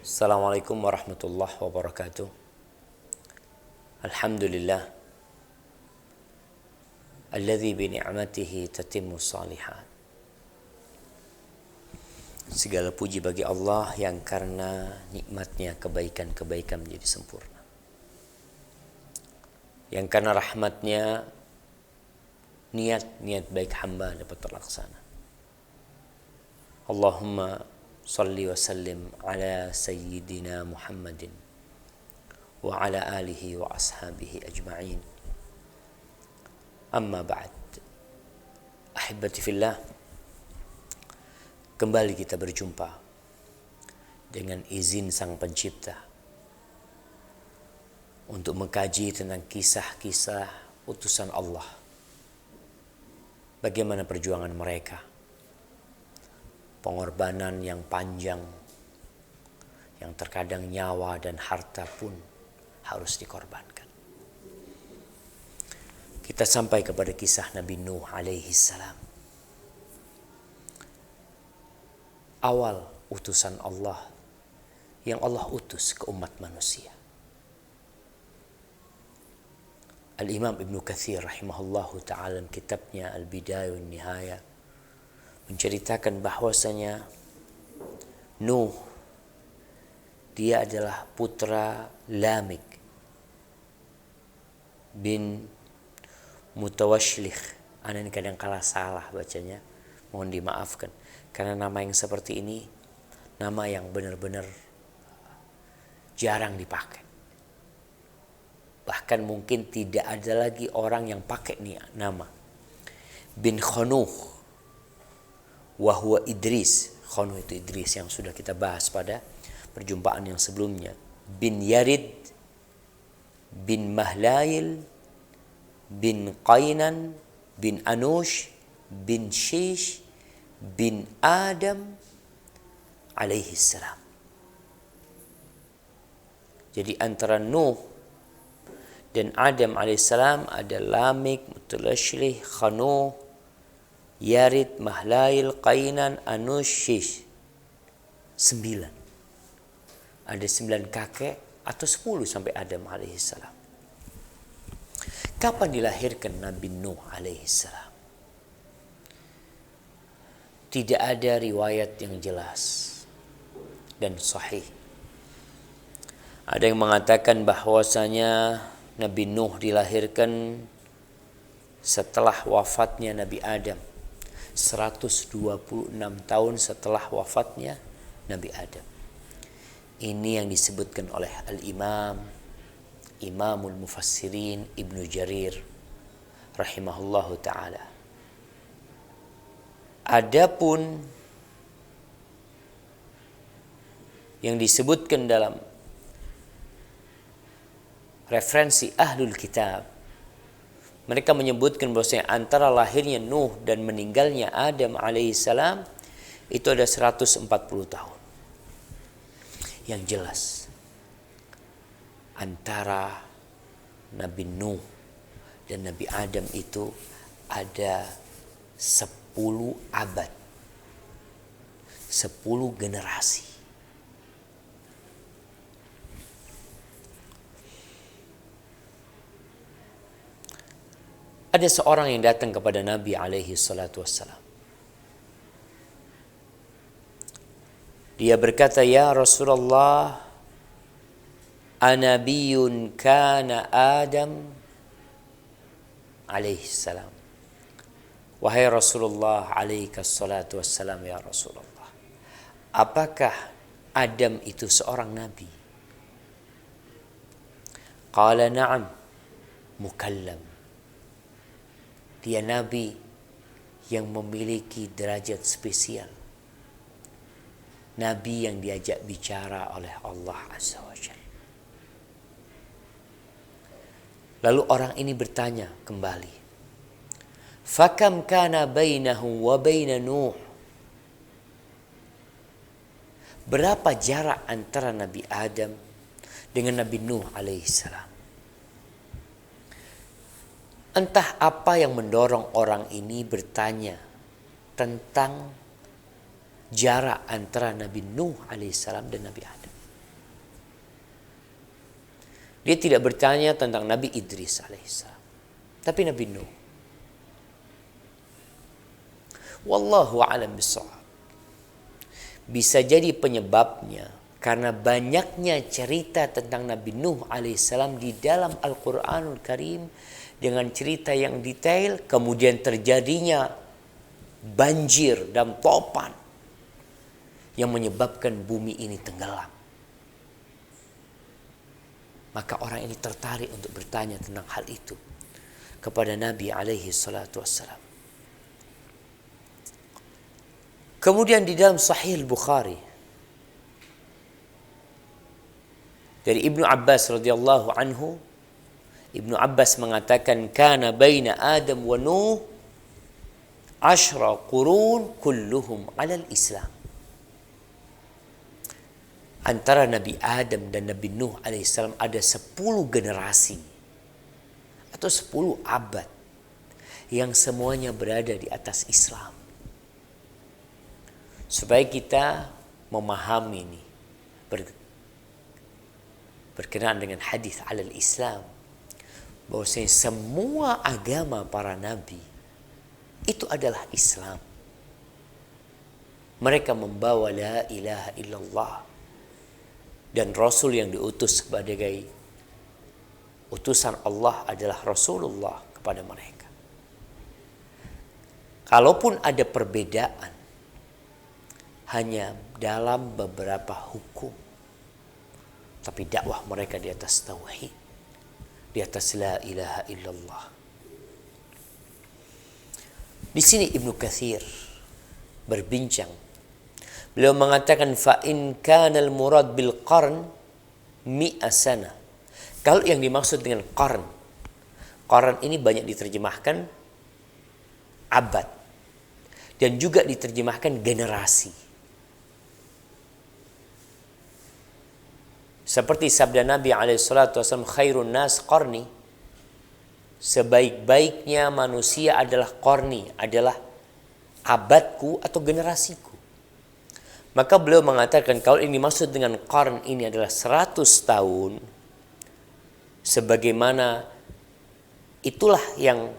Assalamualaikum warahmatullahi wabarakatuh. Alhamdulillah alladzi bi ni'matihi tatimmu shalihat. Segala puji bagi Allah yang karena nikmatnya kebaikan-kebaikan menjadi sempurna. Yang karena rahmatnya niat-niat baik hamba dapat terlaksana. Allahumma salli wa sallim ala sayyidina Muhammadin wa ala alihi wa ashabihi ajma'in. Amma ba'd. Ahibati fillah, kembali kita berjumpa dengan izin Sang Pencipta untuk mengkaji tentang kisah-kisah utusan Allah. Bagaimana perjuangan mereka, pengorbanan yang panjang, yang terkadang nyawa dan harta pun harus dikorbankan. Kita sampai kepada kisah Nabi Nuh alaihi salam. Awal utusan Allah yang Allah utus ke umat manusia. Al-Imam Ibnu Katsir rahimahullahu ta'ala dalam kitabnya Al-Bidayah wan Nihayah menceritakan bahwasanya Nuh dia adalah putra Lamik bin Mutawashlikh. Ana ini kadang kala salah bacanya, mohon dimaafkan. Karena nama yang seperti ini nama yang benar-benar jarang dipakai. Bahkan mungkin tidak ada lagi orang yang pakai nih nama. Bin Khanuh wahwa Idris. Khanuh itu Idris yang sudah kita bahas pada perjumpaan yang sebelumnya. Bin Yarid, bin Mahlail, bin Qainan, bin Anush, bin Shish, bin Adam alaihi salam. Jadi antara Nuh dan Adam alaihi salam ada Lamik, Mutawashlikh, Khanuh, Yarid, Mahlail, Qainan, Anush, Shish. 9. Ada 9 kakek atau 10 sampai Adam alaihi salam. Kapan dilahirkan Nabi Nuh alaihi salam? Tidak ada riwayat yang jelas dan sahih. Ada yang mengatakan bahwasanya Nabi Nuh dilahirkan setelah wafatnya Nabi Adam. 126 tahun setelah wafatnya Nabi Adam. Ini yang disebutkan oleh Imamul Mufassirin Ibnu Jarir rahimahullahu ta'ala. Adapun yang disebutkan dalam referensi Ahlul Kitab, mereka menyebutkan bahwasanya antara lahirnya Nuh dan meninggalnya Adam alaihissalam itu ada 140 tahun. Yang jelas antara Nabi Nuh dan Nabi Adam itu ada 10 abad, 10 generasi. Ada seorang yang datang kepada Nabi alaihi salatu wassalam. Dia berkata, "Ya Rasulullah, anabiyun kana Adam alaihi salam." Wahai Rasulullah alaihi salatu wassalam, ya Rasulullah, apakah Adam itu seorang nabi? Qala na'am, mukallam. Dia nabi yang memiliki derajat spesial. Nabi yang diajak bicara oleh Allah Azza wa Jalla. Lalu orang ini bertanya kembali, "Fakam kana bainahu wa baina Nuh?" Berapa jarak antara Nabi Adam dengan Nabi Nuh alaihissalam? Entah apa yang mendorong orang ini bertanya tentang jarak antara Nabi Nuh alaihissalam dan Nabi Adam. Dia tidak bertanya tentang Nabi Idris alaihissalam, tapi Nabi Nuh. Wallahu a'lam bishawab. Bisa jadi penyebabnya karena banyaknya cerita tentang Nabi Nuh alaihissalam di dalam Al-Quranul Karim dengan cerita yang detail, kemudian terjadinya banjir dan topan yang menyebabkan bumi ini tenggelam. Maka orang ini tertarik untuk bertanya tentang hal itu kepada Nabi alaihi salatu wassalam. Kemudian di dalam Sahih Bukhari dari Ibnu Abbas radhiyallahu anhu, Ibnu Abbas mengatakan kana baina Adam wa Nuh 10 qurun kulluhum 'alal Islam. Antara Nabi Adam dan Nabi Nuh alaihissalam ada 10 generasi atau 10 abad yang semuanya berada di atas Islam. Supaya kita memahami ini berkenaan dengan hadis alal Islam, bahwasanya semua agama para nabi itu adalah Islam. Mereka membawa la ilaha illallah, dan Rasul yang diutus sebagai utusan Allah adalah Rasulullah kepada mereka. Kalaupun ada perbedaan hanya dalam beberapa hukum, tapi dakwah mereka di atas tauhid, di atas la ilaha illallah. Di sini Ibnu Katsir berbincang. Beliau mengatakan fa in kana al murad bil qarn mi'a sana. Kalau yang dimaksud dengan qarn, qarn ini banyak diterjemahkan abad dan juga diterjemahkan generasi. Seperti sabda Nabi SAW, khairun nas qarni, sebaik-baiknya manusia adalah qarni, adalah abadku atau generasiku. Maka beliau mengatakan kalau ini maksud dengan qarn ini adalah 100 tahun, sebagaimana itulah yang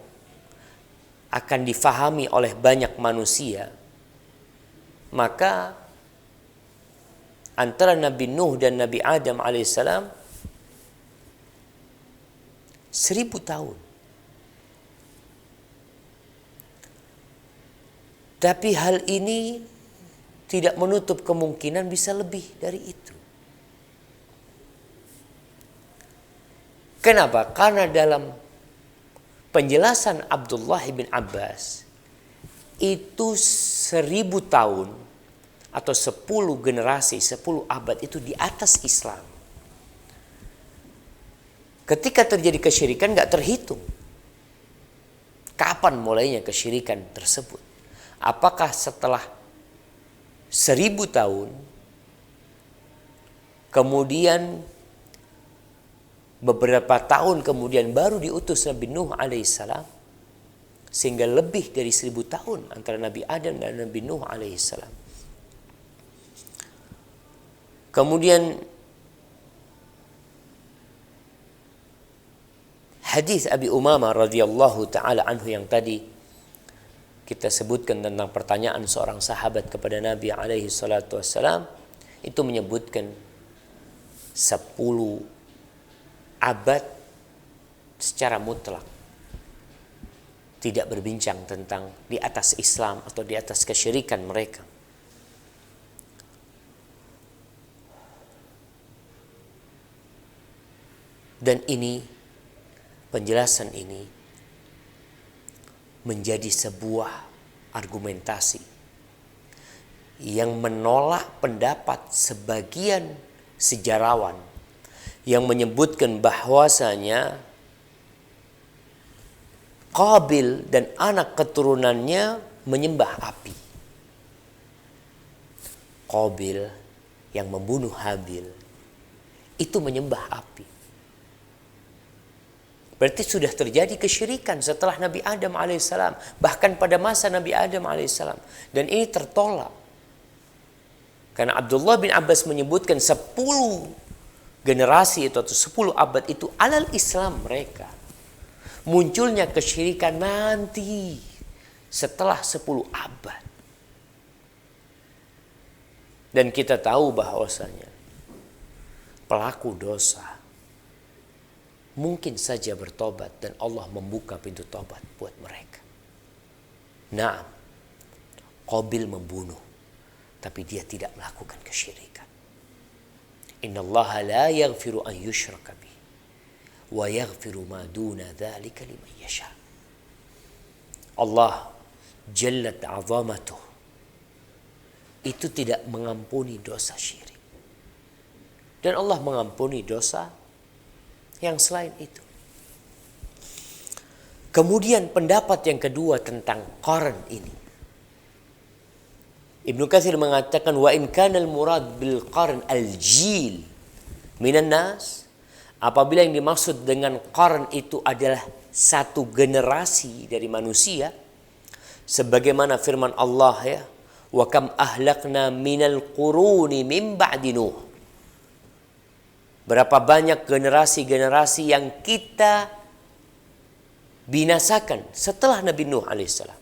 akan difahami oleh banyak manusia, maka antara Nabi Nuh dan Nabi Adam alaihissalam 1000 tahun. Tapi hal ini tidak menutup kemungkinan bisa lebih dari itu. Kenapa? Karena dalam penjelasan Abdullah bin Abbas itu 1000 tahun atau 10 generasi, 10 abad itu di atas Islam. Ketika terjadi kesyirikan gak terhitung. Kapan mulainya kesyirikan tersebut? Apakah setelah 1000 tahun, kemudian beberapa tahun kemudian baru diutus Nabi Nuh alaihissalam, sehingga lebih dari 1000 tahun antara Nabi Adam dan Nabi Nuh alaihissalam. Kemudian hadis Abi Umamah radhiyallahu taala anhu yang tadi kita sebutkan tentang pertanyaan seorang sahabat kepada Nabi alaihi salatu wassalam, itu menyebutkan 10 abad secara mutlak, tidak berbincang tentang di atas Islam atau di atas kesyirikan mereka. Dan ini, penjelasan ini menjadi sebuah argumentasi yang menolak pendapat sebagian sejarawan yang menyebutkan bahwasanya Qabil dan anak keturunannya menyembah api. Qabil yang membunuh Habil itu menyembah api. Berarti sudah terjadi kesyirikan setelah Nabi Adam alaihissalam, bahkan pada masa Nabi Adam alaihissalam. Dan ini tertolak. Karena Abdullah bin Abbas menyebutkan 10 generasi itu atau 10 abad itu alal Islam mereka. Munculnya kesyirikan nanti setelah 10 abad. Dan kita tahu bahwasanya pelaku dosa mungkin saja bertobat dan Allah membuka pintu tobat buat mereka. Nah, Qabil membunuh, tapi dia tidak melakukan kesyirikan. Innallaha la yaghfiru an yushraka bih wa yaghfiru ma duna dzalika liman yasha. Allah jallat 'azamatuh itu tidak mengampuni dosa syirik. Dan Allah mengampuni dosa yang selain itu. Kemudian pendapat yang kedua tentang qarn ini. Ibnu Katsir mengatakan wa in kana al-murad bil qarn al-jil minan nas, apabila yang dimaksud dengan qarn itu adalah satu generasi dari manusia, sebagaimana firman Allah ya, wa kam ahlakna minal quruni min ba'di Nuh. Berapa banyak generasi-generasi yang kita binasakan setelah Nabi Nuh alaihissalam.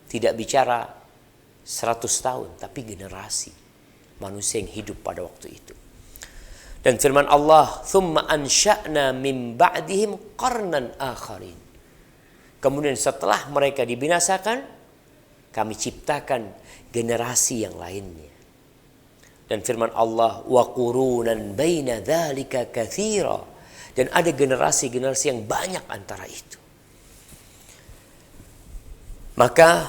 Tidak bicara 100 tahun, tapi generasi manusia yang hidup pada waktu itu. Dan firman Allah, "Tsumma ansha'na min ba'dihim qarnan akharin." Kemudian setelah mereka dibinasakan, kami ciptakan generasi yang lainnya. Dan firman Allah, wa qurunan baina dzalika katsira. Dan ada generasi-generasi yang banyak antara itu. Maka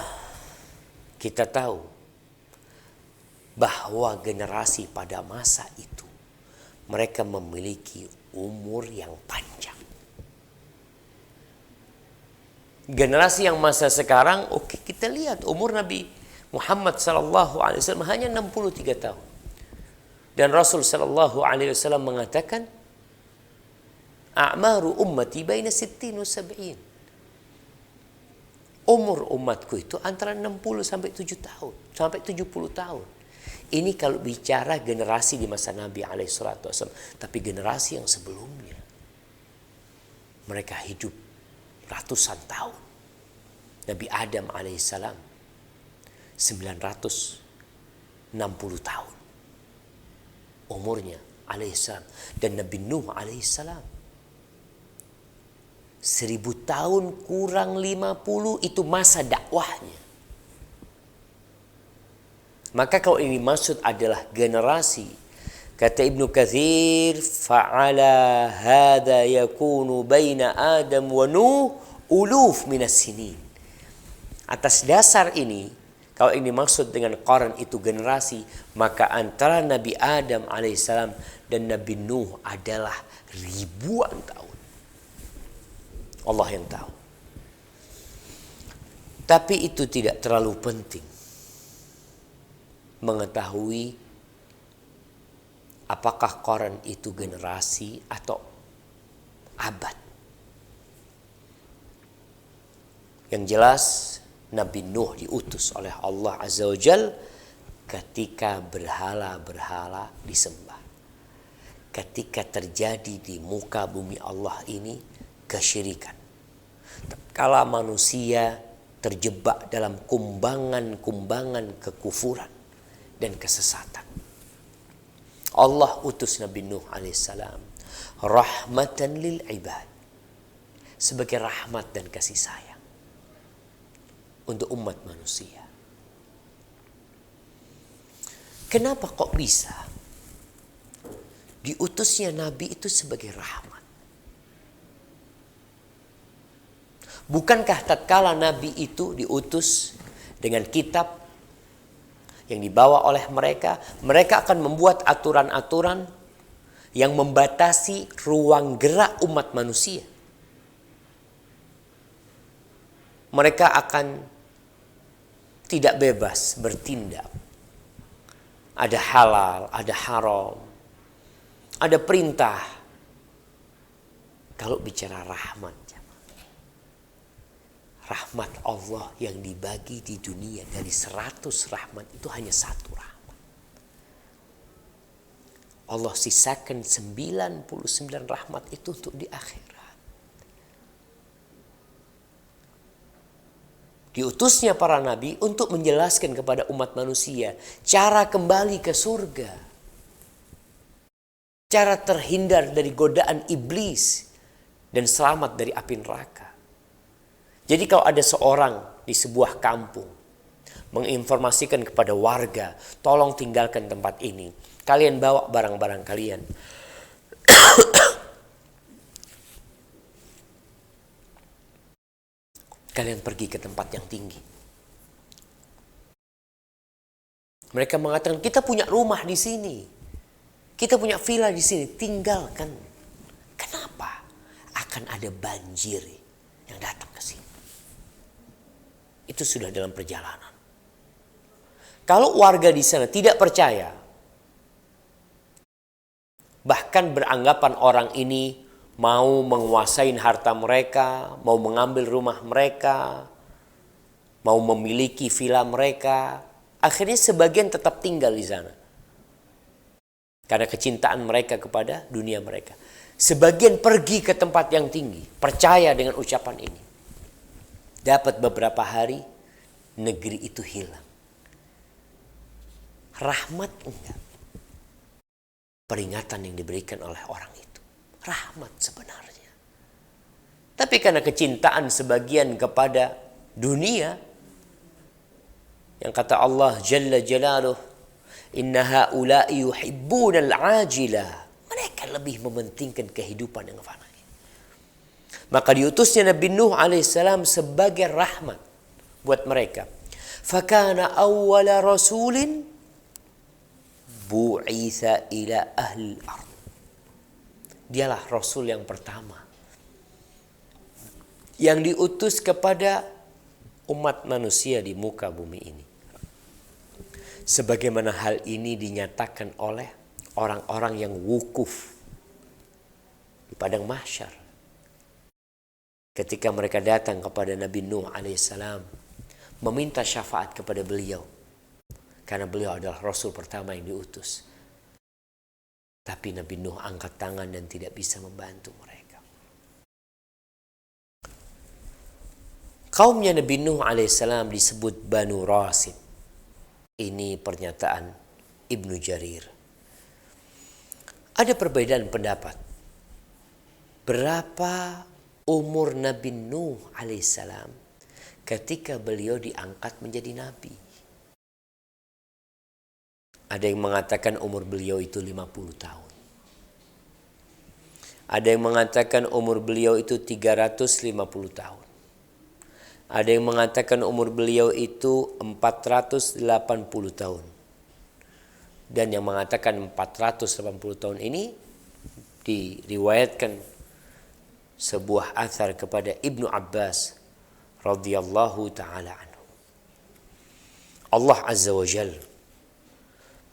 kita tahu bahwa generasi pada masa itu mereka memiliki umur yang panjang. Generasi yang masa sekarang, oke, kita lihat umur Nabi Muhammad SAW hanya 63 tahun. Dan Rasul SAW mengatakan, a'maru ummati baina 60 wa 70. Umur umatku itu antara 60 sampai 7 tahun, sampai 70 tahun. Ini kalau bicara generasi di masa Nabi SAW. Tapi generasi yang sebelumnya, mereka hidup ratusan tahun. Nabi Adam alaihissalam 960 tahun umurnya alaihissalam. Dan Nabi Nuh alaihissalam 1000 tahun kurang 50 itu masa dakwahnya. Maka kalau ini maksud adalah generasi, kata Ibnu Katsir, fa'ala hadza yakunu baina Adam wa Nuh uluf minas sinin. Atas dasar ini, kalau ini maksud dengan qarn itu generasi, maka antara Nabi Adam alaihissalam dan Nabi Nuh adalah ribuan tahun. Allah yang tahu. Tapi itu tidak terlalu penting mengetahui apakah qarn itu generasi atau abad. Yang jelas Nabi Nuh diutus oleh Allah Azza wa Jal ketika berhala-berhala disembah. Ketika terjadi di muka bumi Allah ini kesyirikan. Kala manusia terjebak dalam kumbangan-kumbangan kekufuran dan kesesatan. Allah utus Nabi Nuh alaihissalam rahmatan lil ibad, sebagai rahmat dan kasih sayang untuk umat manusia. Kenapa kok bisa diutusnya Nabi itu sebagai rahmat? Bukankah tatkala Nabi itu diutus dengan kitab yang dibawa oleh mereka, mereka akan membuat aturan-aturan yang membatasi ruang gerak umat manusia. Mereka akan tidak bebas bertindak. Ada halal, ada haram, ada perintah. Kalau bicara rahmat, rahmat Allah yang dibagi di dunia dari 100 rahmat itu hanya 1 rahmat. Allah sisakan 99 rahmat itu untuk di akhirat. Diutusnya para nabi untuk menjelaskan kepada umat manusia cara kembali ke surga. Cara terhindar dari godaan iblis dan selamat dari api neraka. Jadi kalau ada seorang di sebuah kampung menginformasikan kepada warga, tolong tinggalkan tempat ini. Kalian bawa barang-barang kalian. Kalian pergi ke tempat yang tinggi. Mereka mengatakan, kita punya rumah di sini. Kita punya villa di sini. Tinggalkan. Kenapa? Akan ada banjir yang datang ke sini. Itu sudah dalam perjalanan. Kalau warga di sana tidak percaya, bahkan beranggapan orang ini mau menguasai harta mereka, mau mengambil rumah mereka, mau memiliki villa mereka, akhirnya sebagian tetap tinggal di sana. Karena kecintaan mereka kepada dunia mereka. Sebagian pergi ke tempat yang tinggi, percaya dengan ucapan ini. Dapat beberapa hari, negeri itu hilang. Rahmat enggak. Peringatan yang diberikan oleh orang itu. Rahmat sebenarnya. Tapi karena kecintaan sebagian kepada dunia, yang kata Allah Jalla Jalaluh, inna haula'i yuhibbuna al-ajilah. Mereka lebih mementingkan kehidupan yang fana. Maka diutusnya Nabi Nuh alaihissalam sebagai rahmat buat mereka. Fakana awwala rasulin bu'itha ila ahli al-ard. Dialah rasul yang pertama yang diutus kepada umat manusia di muka bumi ini. Sebagaimana hal ini dinyatakan oleh orang-orang yang wukuf di padang mahsyar. Ketika mereka datang kepada Nabi Nuh alaihissalam, meminta syafaat kepada beliau. Karena beliau adalah Rasul pertama yang diutus. Tapi Nabi Nuh angkat tangan dan tidak bisa membantu mereka. Kaumnya Nabi Nuh alaihissalam disebut Banu Rasid. Ini pernyataan Ibnu Jarir. Ada perbedaan pendapat. Berapa umur Nabi Nuh alaihissalam ketika beliau diangkat menjadi nabi? Ada yang mengatakan umur beliau itu 50 tahun. Ada yang mengatakan umur beliau itu 350 tahun. Ada yang mengatakan umur beliau itu 480 tahun. Dan yang mengatakan 480 tahun ini diriwayatkan sebuah athar kepada Ibnu Abbas radhiyallahu taala anhu. Allah Azza wa Jalla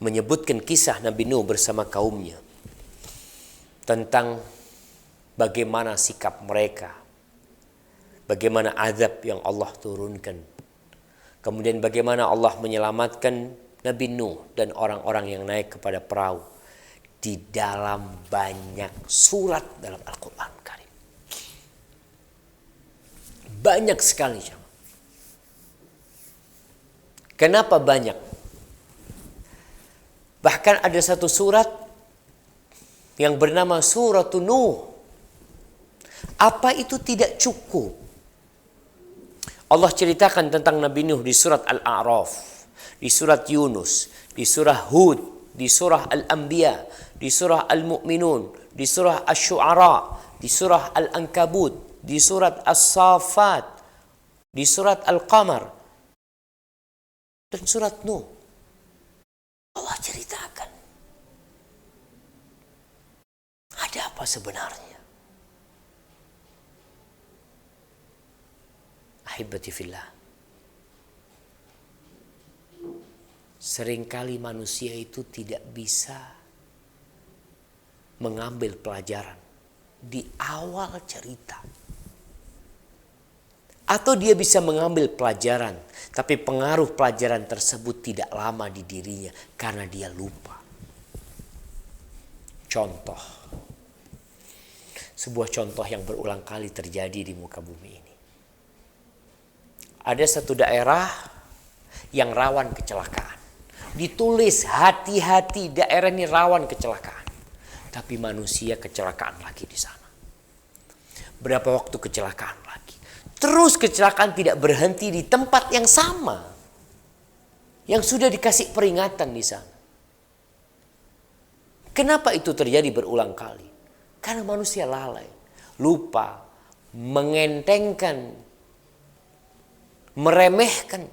menyebutkan kisah Nabi Nuh bersama kaumnya tentang bagaimana sikap mereka, bagaimana azab yang Allah turunkan, kemudian bagaimana Allah menyelamatkan Nabi Nuh dan orang-orang yang naik kepada perahu di dalam banyak surat dalam Al-Quran Karim. Banyak sekali. Kenapa banyak? Bahkan ada satu surat yang bernama Suratun Nuh. Apa itu tidak cukup? Allah ceritakan tentang Nabi Nuh di surat Al-A'raf, di surat Yunus, di surah Hud, di surah Al-Anbiya, di surah Al-Mu'minun, di surah Asy-Syu'ara, di surah Al-Ankabut, di surat As-Saffat, di surat Al-Qamar, dan surat Nuh. Allah ceritakan ada apa sebenarnya. Ahibati fillah, seringkali manusia itu tidak bisa mengambil pelajaran di awal cerita. Atau dia bisa mengambil pelajaran, tapi pengaruh pelajaran tersebut tidak lama di dirinya karena dia lupa. contoh. Sebuah contoh yang berulang kali terjadi di muka bumi ini. Ada satu daerah yang rawan kecelakaan. Ditulis hati-hati daerah ini rawan kecelakaan. Tapi manusia kecelakaan lagi di sana. Berapa waktu kecelakaan lagi. Terus kecelakaan tidak berhenti di tempat yang sama. Yang sudah dikasih peringatan di sana. Kenapa itu terjadi berulang kali? Karena manusia lalai, lupa, mengentengkan, meremehkan.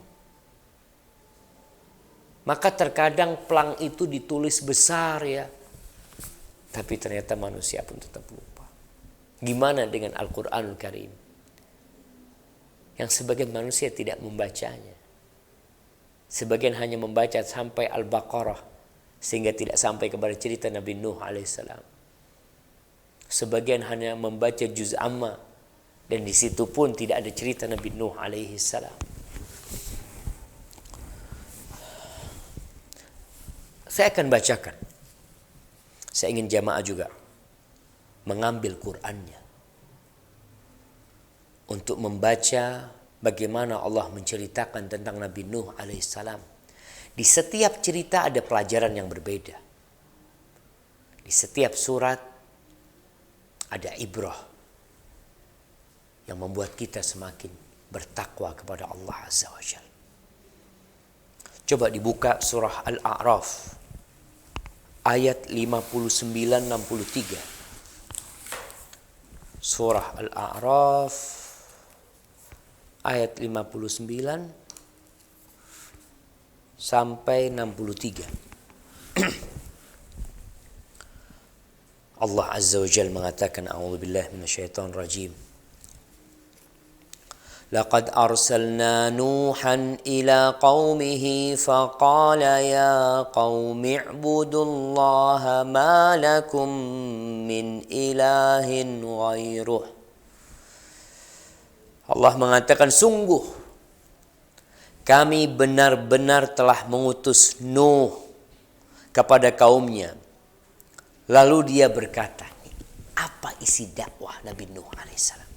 Maka terkadang pelang itu ditulis besar ya. Tapi ternyata manusia pun tetap lupa. Gimana dengan Al-Quranul Karim? Yang sebagian manusia tidak membacanya. Sebagian hanya membaca sampai Al-Baqarah. Sehingga tidak sampai kepada cerita Nabi Nuh alaihissalam. Sebagian hanya membaca juz amma. Dan di situ pun tidak ada cerita Nabi Nuh alaihissalam. Saya akan bacakan. Saya ingin jamaah juga mengambil Qur'annya. Untuk membaca bagaimana Allah menceritakan tentang Nabi Nuh alaihissalam. Di setiap cerita ada pelajaran yang berbeda. Di setiap surat ada ibrah yang membuat kita semakin bertakwa kepada Allah Azza wa Jalla. Coba dibuka surah Al-A'raf ayat 59-63. Surah Al-A'raf ayat 59 sampai 63. Allah Azza wa Jalla mengatakan, a'udzubillahi minasyaitonir rajim. Laqad arsalna Nuhan ila qaumihi faqala ya qaumi ibudullaha ma lakum min ilahin ghairuh. Allah mengatakan, sungguh kami benar-benar telah mengutus Nuh kepada kaumnya. Lalu dia berkata, apa isi dakwah Nabi Nuh alaihissalam?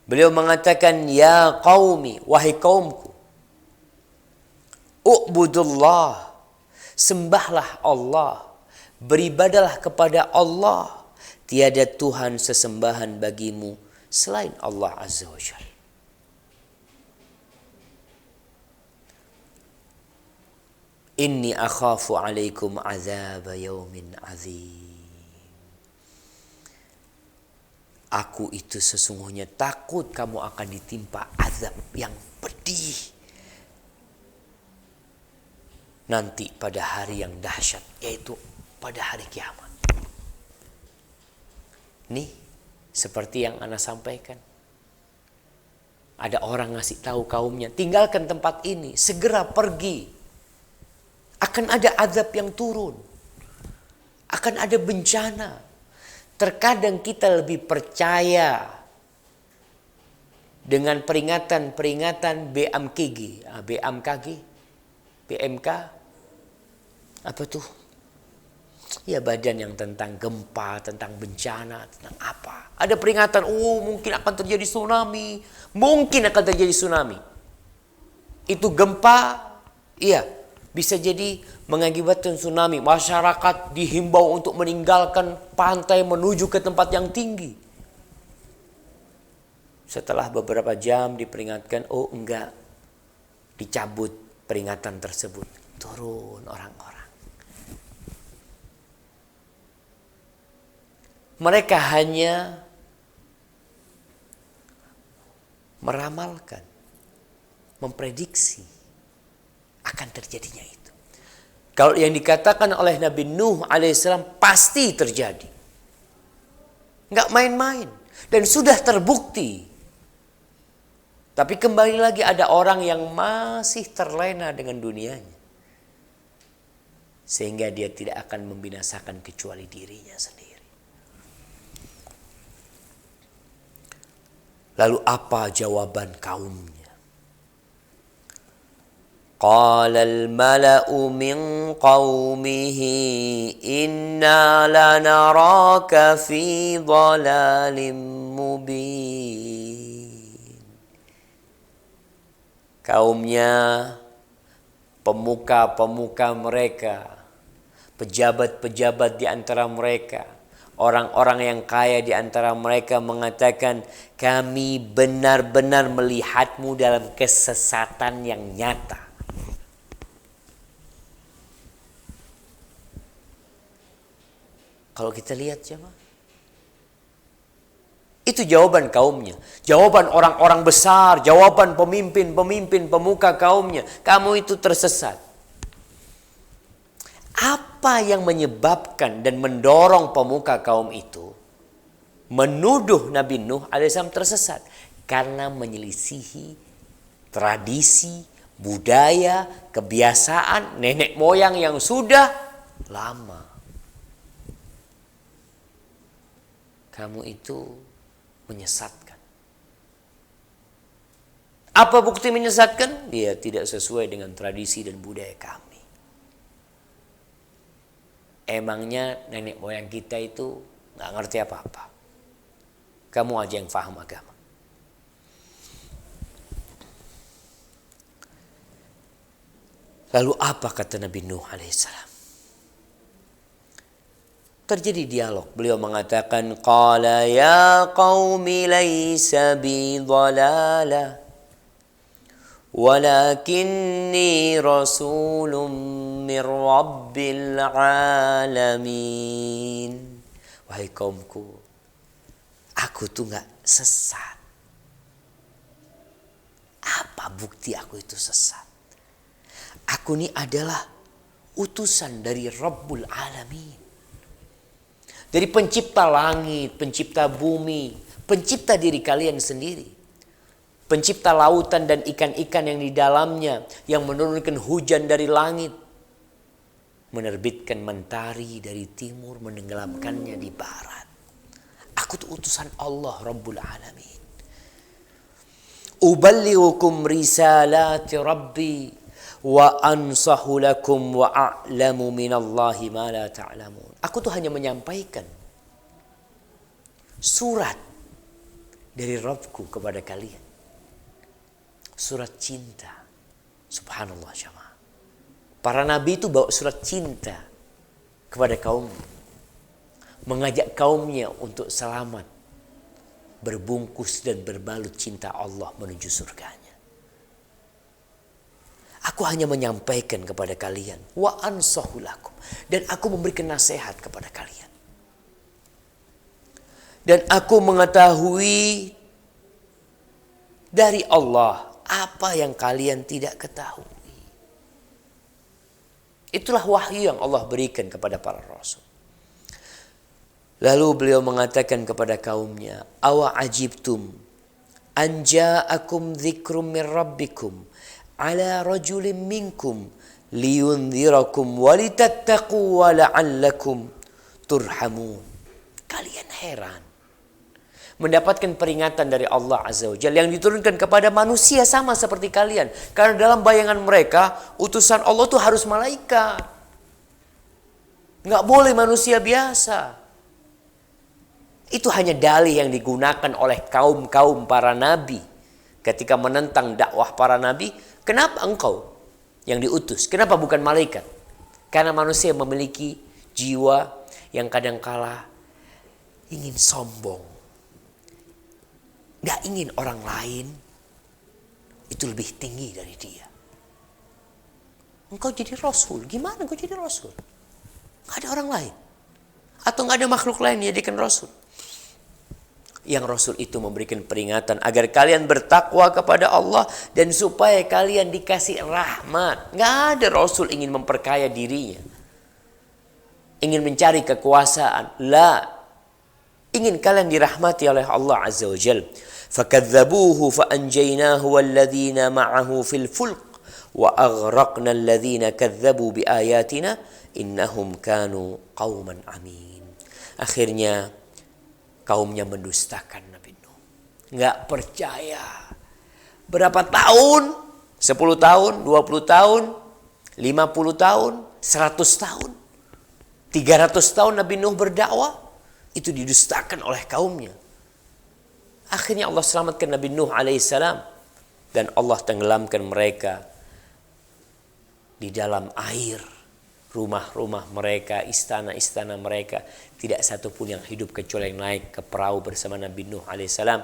Beliau mengatakan, ya qaumi, wahai kaumku, u'budullah, sembahlah Allah, beribadalah kepada Allah, tiada Tuhan sesembahan bagimu selain Allah Azza wa Jalla. Inni akhafu alaikum azab yaumin azim. Aku itu sesungguhnya takut kamu akan ditimpa azab yang pedih. Nanti pada hari yang dahsyat, yaitu pada hari kiamat. Nih, seperti yang Ana sampaikan. Ada orang ngasih tahu kaumnya, tinggalkan tempat ini, segera pergi. Akan ada azab yang turun. Akan ada bencana. Terkadang kita lebih percaya dengan peringatan-peringatan BMK. Apa tuh? Ya, badan yang tentang gempa, tentang bencana, tentang apa. Ada peringatan, mungkin akan terjadi tsunami. Mungkin akan terjadi tsunami. Itu gempa, iya. Bisa jadi mengakibatkan tsunami. Masyarakat dihimbau untuk meninggalkan pantai menuju ke tempat yang tinggi. Setelah beberapa jam diperingatkan, enggak. Dicabut peringatan tersebut. Turun orang-orang. Mereka hanya meramalkan, memprediksi akan terjadinya itu. Kalau yang dikatakan oleh Nabi Nuh alaihissalam pasti terjadi. Nggak main-main. Dan sudah terbukti. Tapi kembali lagi ada orang yang masih terlena dengan dunianya. Sehingga dia tidak akan membinasakan kecuali dirinya sendiri. Lalu apa jawaban kaumnya? Qalal mala'u min qawmihi inna lanaraka fi dhalalim mubin. Kaumnya, pemuka-pemuka mereka, pejabat-pejabat di antara mereka, orang-orang yang kaya di antara mereka mengatakan, kami benar-benar melihatmu dalam kesesatan yang nyata. Kalau kita lihat jemaah, itu jawaban kaumnya, jawaban orang-orang besar, jawaban pemimpin-pemimpin pemuka kaumnya. Kamu itu tersesat. Apa yang menyebabkan dan mendorong pemuka kaum itu menuduh Nabi Nuh alaihissalam tersesat? Karena menyelisihi tradisi, budaya, kebiasaan nenek moyang yang sudah lama. Kamu itu menyesatkan. Apa bukti menyesatkan? Dia tidak sesuai dengan tradisi dan budaya kami. Emangnya nenek moyang kita itu gak ngerti apa-apa. Kamu aja yang paham agama. Lalu apa kata Nabi Nuh alaihissalam? Terjadi dialog. Beliau mengatakan, qala ya qaumi laysa bi dhalalah walakinni rasulun min rabbil alamin. Wahai kaumku, aku tuh gak sesat. Apa bukti aku itu sesat? Aku ini adalah utusan dari Rabbul Alamin. Dari pencipta langit, pencipta bumi, pencipta diri kalian sendiri. Pencipta lautan dan ikan-ikan yang di dalamnya, yang menurunkan hujan dari langit, menerbitkan mentari dari timur, menenggelamkannya di barat. Aku itu utusan Allah Rabbul Alamin. Uballighukum risalati Rabbi wa ansahu lakum wa a'lamu minallahi ma la ta'lamun. Aku tuh hanya menyampaikan surat dari Rabbku kepada kalian. Surat cinta. Subhanallah jemaah. Para nabi itu bawa surat cinta kepada kaum, mengajak kaumnya untuk selamat, berbungkus dan berbalut cinta Allah menuju surganya. Aku hanya menyampaikan kepada kalian, wa ansahu lakum, dan aku memberikan nasihat kepada kalian. Dan aku mengetahui dari Allah apa yang kalian tidak ketahui. Itulah wahyu yang Allah berikan kepada para rasul. Lalu beliau mengatakan kepada kaumnya, awa ajibtum an ja'akum dzikrum min rabbikum ala rajulin minkum liyunzirakum walitattaqu wa la'allakum turhamun. Kalian heran mendapatkan peringatan dari Allah Azza wa Jalla yang diturunkan kepada manusia sama seperti kalian. Karena dalam bayangan mereka, utusan Allah itu harus malaikat. Nggak boleh manusia biasa. Itu hanya dalih yang digunakan oleh kaum-kaum para nabi ketika menentang dakwah para nabi. Kenapa engkau yang diutus? Kenapa bukan malaikat? Karena manusia memiliki jiwa yang kadangkala ingin sombong. Gak ingin orang lain itu lebih tinggi dari dia. Engkau jadi rasul, gimana engkau jadi rasul? Gak ada orang lain. Atau gak ada makhluk lain yang jadikan rasul. Yang rasul itu memberikan peringatan agar kalian bertakwa kepada Allah dan supaya kalian dikasih rahmat. Gak ada rasul ingin memperkaya dirinya, ingin mencari kekuasaan. La, ingin kalian dirahmati oleh Allah Azza wa Jalla. Fakadzabuhu faanjaynahu walladzina ma'ahu fil fulk wa aghraqna alladzina kadzabu biayatina innahum kanu qauman amin. Akhirnya kaumnya mendustakan Nabi Nuh. Nggak percaya. Berapa tahun 10 tahun, 20 tahun, 50 tahun, 100 tahun, 300 tahun Nabi Nuh berdakwah, itu didustakan oleh kaumnya. Akhirnya Allah selamatkan Nabi Nuh alaihissalam, dan Allah tenggelamkan mereka di dalam air. Rumah-rumah mereka, istana-istana mereka, tidak satu pun yang hidup kecuali yang naik ke perahu bersama Nabi Nuh alaihissalam.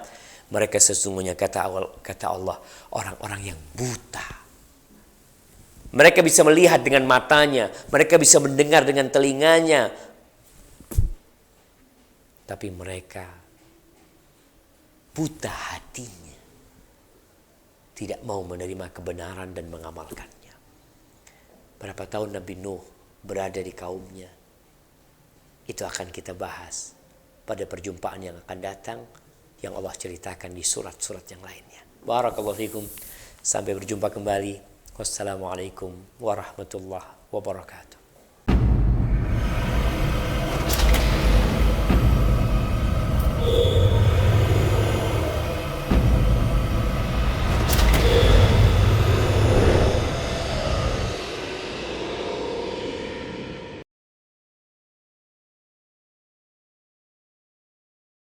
Mereka sesungguhnya, kata Allah, orang-orang yang buta. Mereka bisa melihat dengan matanya, mereka bisa mendengar dengan telinganya, tapi mereka buta hatinya, tidak mau menerima kebenaran dan mengamalkannya. Berapa tahun Nabi Nuh berada di kaumnya, itu akan kita bahas pada perjumpaan yang akan datang, yang Allah ceritakan di surat-surat yang lainnya. Barakallahu fikum. Sampai berjumpa kembali. Wassalamualaikum warahmatullahi wabarakatuh.